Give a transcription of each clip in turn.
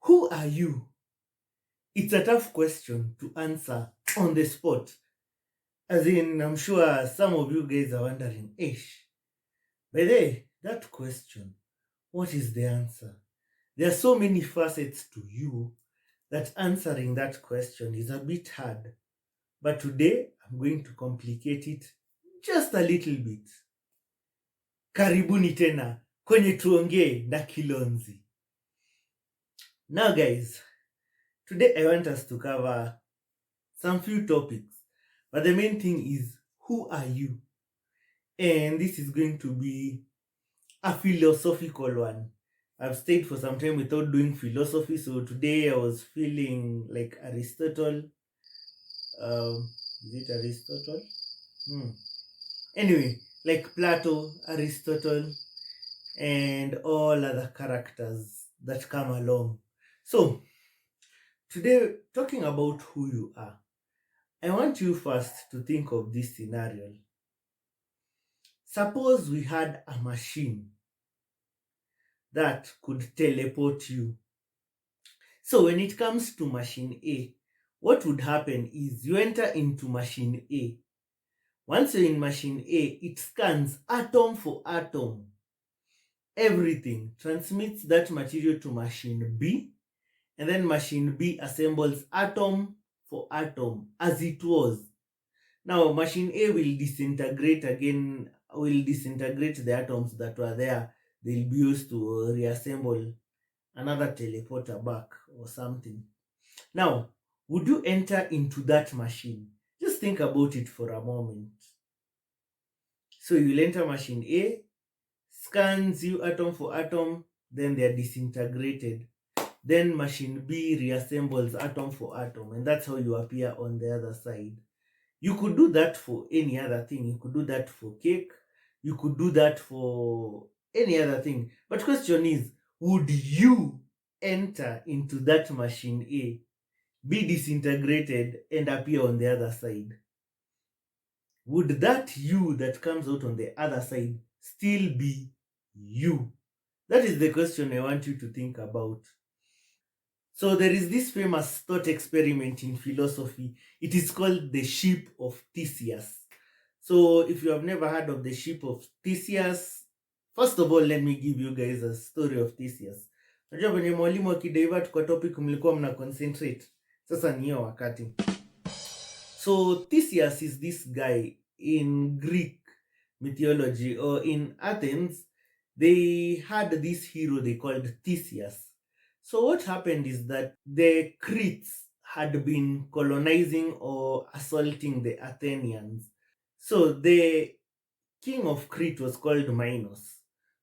Who are you? It's a tough question to answer on the spot. As in, I'm sure some of you guys are wondering, Ish, but hey, that question, what is the answer? There are so many facets to you that answering that question is a bit hard. But today, I'm going to complicate it just a little bit. Karibuni tena kwenye tuongee na Kilonzi. Now guys, today I want us to cover some few topics. But the main thing is, who are you? And this is going to be a philosophical one. I've stayed for some time without doing philosophy, so today I was feeling like Aristotle. Is it Aristotle? Hmm. Anyway, like Plato, Aristotle, and all other characters that come along. So, today, talking about who you are, I want you first to think of this scenario. Suppose we had a machine that could teleport you. So when it comes to machine A, what would happen is you enter into machine A. Once you're in machine A, it scans atom for atom, everything, transmits that material to machine B, and then machine B assembles atom for atom as it was. Now, machine A will disintegrate again, will disintegrate the atoms that were there. They'll be used to reassemble another teleporter back or something. Now, would you enter into that machine? Just think about it for a moment. So you'll enter machine A, scans you atom for atom, then they are disintegrated. Then machine B reassembles atom for atom, and that's how you appear on the other side. You could do that for any other thing. You could do that for cake. You could do that for any other thing. But question is, would you enter into that machine A, be disintegrated, and appear on the other side? Would that you that comes out on the other side still be you? That is the question I want you to think about. So there is this famous thought experiment in philosophy. It is called the ship of Theseus. So if you have never heard of the ship of Theseus, first of all, let me give you guys a story of Theseus. Najua venye mwalimu akidivert kwa topic mlikuwa mna concentrate. Sasa ni hiyo wakati. So Theseus is this guy in Greek mythology, or in Athens. They had this hero they called Theseus. So what happened is that the Cretes had been colonizing or assaulting the Athenians. So the king of Crete was called Minos.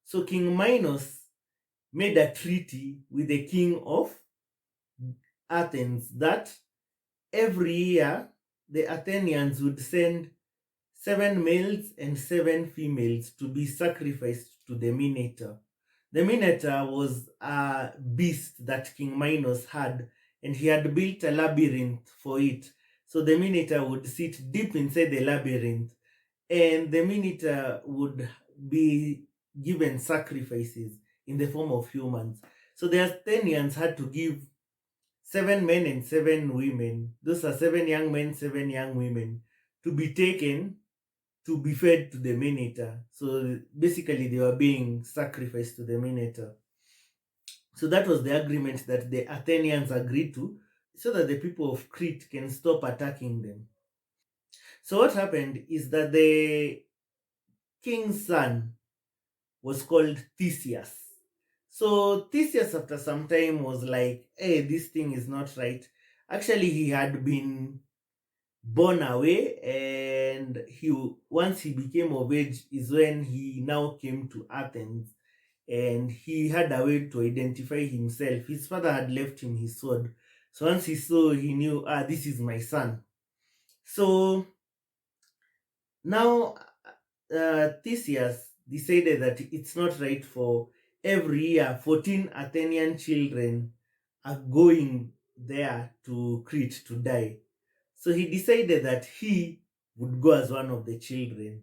So King Minos made a treaty with the king of Athens that every year the Athenians would send 7 males and 7 females to be sacrificed to the Minotaur. The Minotaur was a beast that King Minos had, and he had built a labyrinth for it. So the Minotaur would sit deep inside the labyrinth, and the Minotaur would be given sacrifices in the form of humans. So the Athenians had to give 7 men and 7 women. Those are 7 young men, 7 young women, to be taken to be fed to the Minotaur. So basically, they were being sacrificed to the Minotaur. So that was the agreement that the Athenians agreed to, so that the people of Crete can stop attacking them. So what happened is that the king's son was called Theseus. So Theseus, after some time, was like, hey, this thing is not right. Actually, he had been born away, and once he became of age is when he now came to Athens, and he had a way to identify himself. His father had left him his sword, so once he saw, he knew, this is my son. So now Theseus decided that it's not right for every year 14 Athenian children are going there to Crete to die. So he decided that he would go as one of the children,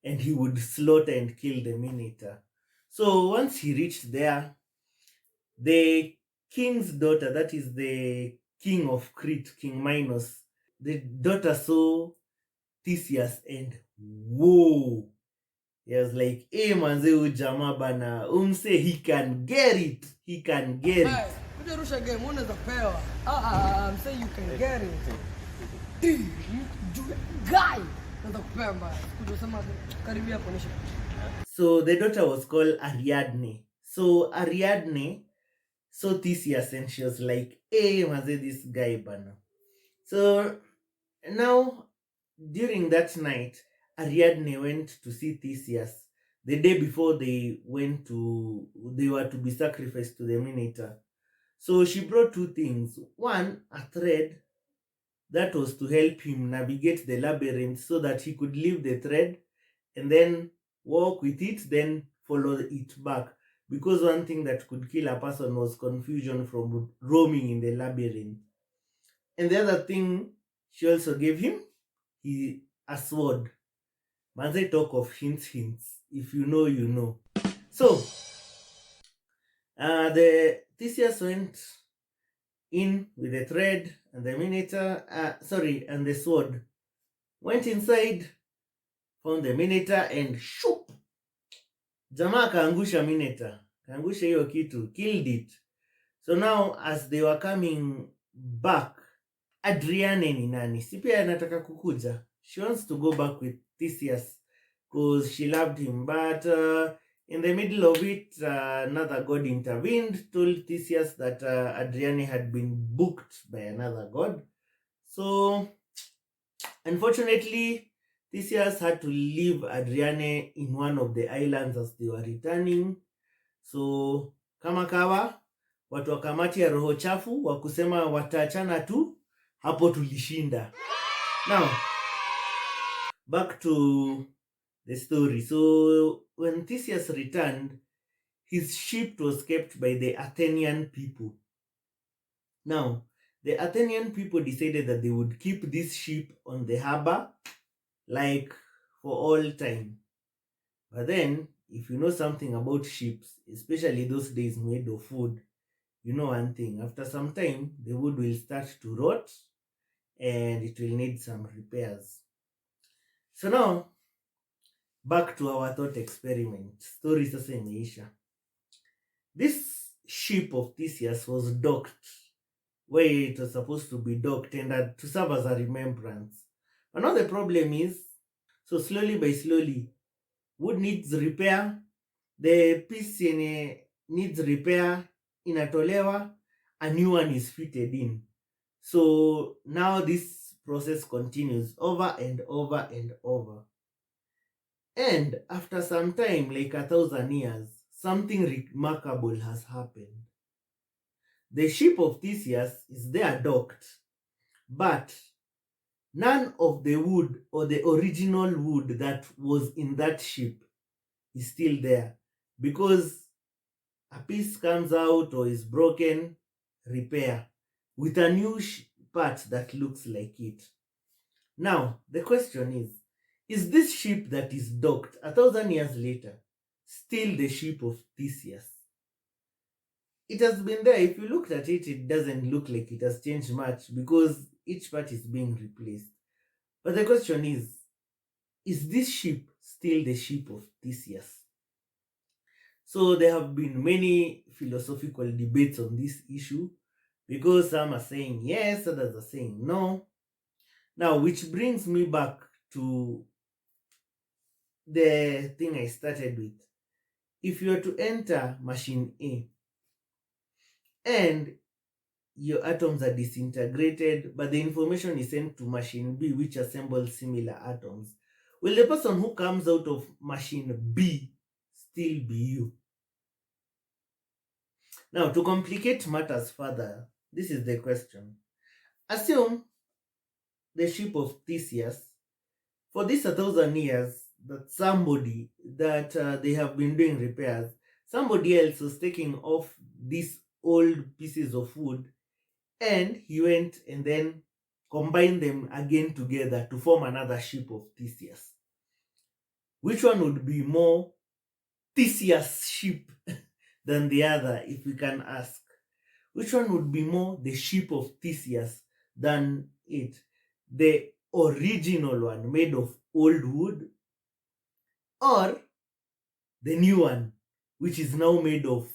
and he would slaughter and kill the Minotaur. So once he reached there, the king's daughter, that is the king of Crete, King Minos, the daughter saw Theseus and whoa, he was like, hey manze, huyu jamaa bana, umse he can get it, he can get it. Kuja rusha game, unaweza pewa. I'm saying you can get it. Guy, unaweza kupewa mbaya. Kuja sema karibia kuonyesha. So the daughter was called Ariadne. So Ariadne saw Theseus and she was like, hey manze, this guy bana. So now during that night, Ariadne went to see Theseus the day before they were to be sacrificed to the Minotaur. So she brought two things. One, a thread that was to help him navigate the labyrinth so that he could leave the thread and then walk with it, then follow it back. Because one thing that could kill a person was confusion from roaming in the labyrinth. And the other thing she also gave him, a sword. Manze talk of hints. If you know, you know. So, the Theseus went in with the thread and the Minotaur, and the sword. Went inside, found the Minotaur and shoop. Jamaa kaangusha Minotaur. Kaangusha hiyo kitu, killed it. So now as they were coming back, Adriane ni nani? Si pia anataka kukuja. She wants to go back with Theseus because she loved him. But in the middle of it, another god intervened, told Theseus that Adriane had been booked by another god. So, unfortunately, Theseus had to leave Adriane in one of the islands as they were returning. So, kama kawa, watu wa kamati ya roho chafu wa kusema wataachana tu, hapo tulishinda. Now, back to the story. So when Theseus returned, his ship was kept by the Athenian people. Now, the Athenian people decided that they would keep this ship on the harbor, like for all time. But then, if you know something about ships, especially those days made of wood, you know one thing. After some time, the wood will start to rot and it will need some repairs. So now, back to our thought experiment. Story sasa imeisha. This ship of Theseus was docked where it was supposed to be docked and to serve as a remembrance. But now the problem is, so slowly by slowly, wood needs repair, the piece needs repair, inatolewa, a new one is fitted in. So now this process continues over and over and over. And after some time, like 1,000 years, something remarkable has happened. The ship of Theseus is there docked, but none of the wood or the original wood that was in that ship is still there because a piece comes out or is broken, repair with a new part that looks like it. Now, the question is this ship that is docked 1,000 years later still the ship of Theseus? It has been there. If you looked at it, it doesn't look like it has changed much because each part is being replaced. But the question is this ship still the ship of Theseus? So there have been many philosophical debates on this issue because some are saying yes, others are saying no. Now, which brings me back to the thing I started with. If you are to enter machine A and your atoms are disintegrated, but the information is sent to machine B, which assembles similar atoms, will the person who comes out of machine B still be you? Now, to complicate matters further, this is the question. Assume the ship of Theseus, for this 1,000 years, that somebody that they have been doing repairs, somebody else was taking off these old pieces of wood and he went and then combined them again together to form another ship of Theseus. Which one would be more Theseus ship than the other, if we can ask? Which one would be more the ship of Theseus than it? The original one made of old wood, or the new one, which is now made of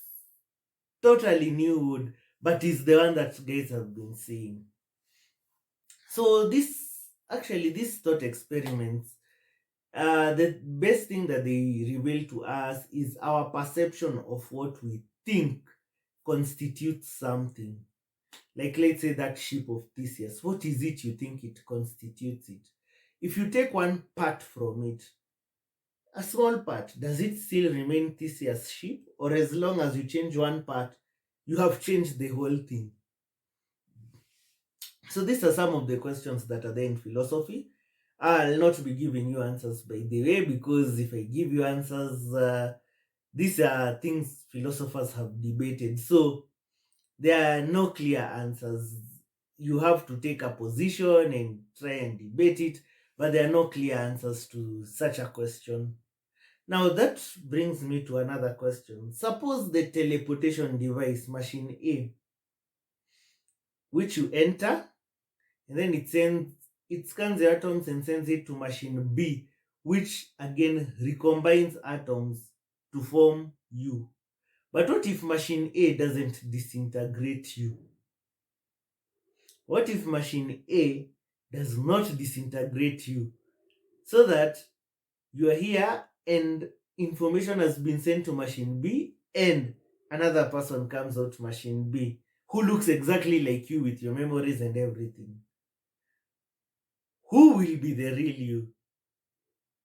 totally new wood, but is the one that guys have been seeing. So these thought experiments, the best thing that they reveal to us is our perception of what we think constitutes something. Like, let's say that ship of Theseus, what is it you think it constitutes it? If you take one part from it, a small part, does it still remain Theseus ship? Or as long as you change one part, you have changed the whole thing? So these are some of the questions that are there in philosophy. I'll not be giving you answers, by the way, because if I give you answers, these are things philosophers have debated. So there are no clear answers. You have to take a position and try and debate it, but there are no clear answers to such a question. Now that brings me to another question. Suppose the teleportation device, machine A, which you enter, and then it scans the atoms and sends it to machine B, which again recombines atoms to form you. But what if machine A doesn't disintegrate you? What if machine A does not disintegrate you, so that you are here and information has been sent to machine B and another person comes out to machine B who looks exactly like you with your memories and everything? Who will be the real you?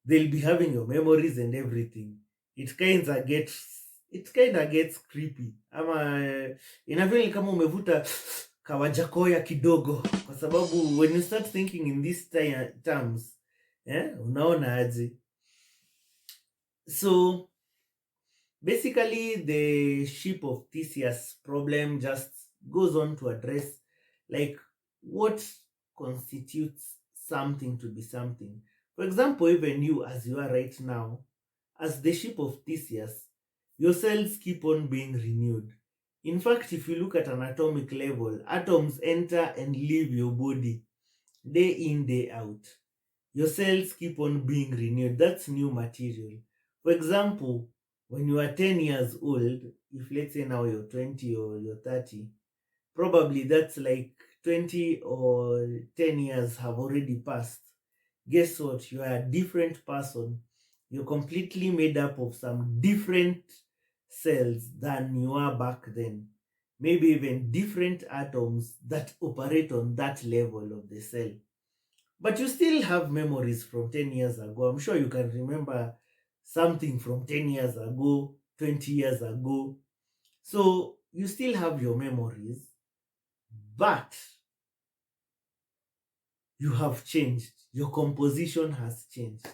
They'll be having your memories and everything. It kinda gets creepy. Ama inafeel kama umevuta kawajakoya kidogo, kwa sababu when you start thinking in these terms, unaona aje? So basically the ship of Theseus problem just goes on to address, like, what constitutes something to be something. For example, even you as you are right now, as the ship of Theseus, your cells keep on being renewed. In fact, if you look at an atomic level, atoms enter and leave your body day in, day out. Your cells keep on being renewed. That's new material. For example, when you are 10 years old, if let's say now you're 20 or you're 30, probably that's like 20 or 10 years have already passed. Guess what? You are a different person. You're completely made up of some different cells than you are back then. Maybe even different atoms that operate on that level of the cell. But you still have memories from 10 years ago. I'm sure you can remember something from 10 years ago, 20 years ago. So you still have your memories, but you have changed. Your composition has changed.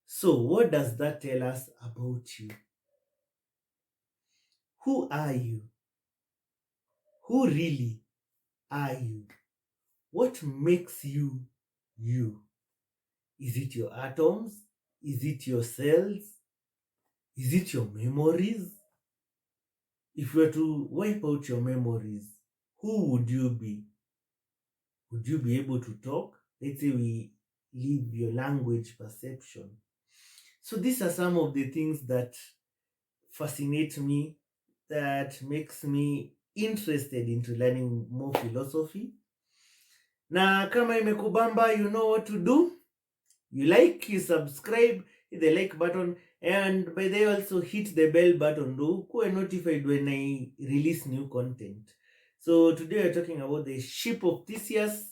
So what does that tell us about you? Who are you? Who really are you? What makes you you? Is it your atoms? Is it your cells? Is it your memories? If you were to wipe out your memories, who would you be? Would you be able to talk? Let's say we leave your language perception. So these are some of the things that fascinate me, that makes me interested into learning more philosophy. Na kama imekubamba, you know what to do. You like, you subscribe, hit the like button, and by the way also hit the bell button to be notified when I release new content. So today we're talking about the ship of Theseus.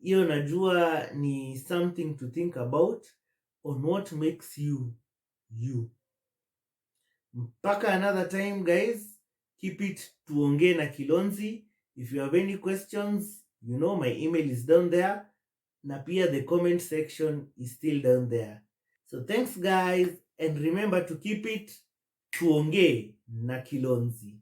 Hiyo najua ni something to think about on what makes you you. Mpaka another time, guys. Keep it tuongee na Kilonzi. If you have any questions, you know my email is down there. Na pia the comment section is still down there. So thanks, guys, and remember to keep it tuongee na Kilonzi.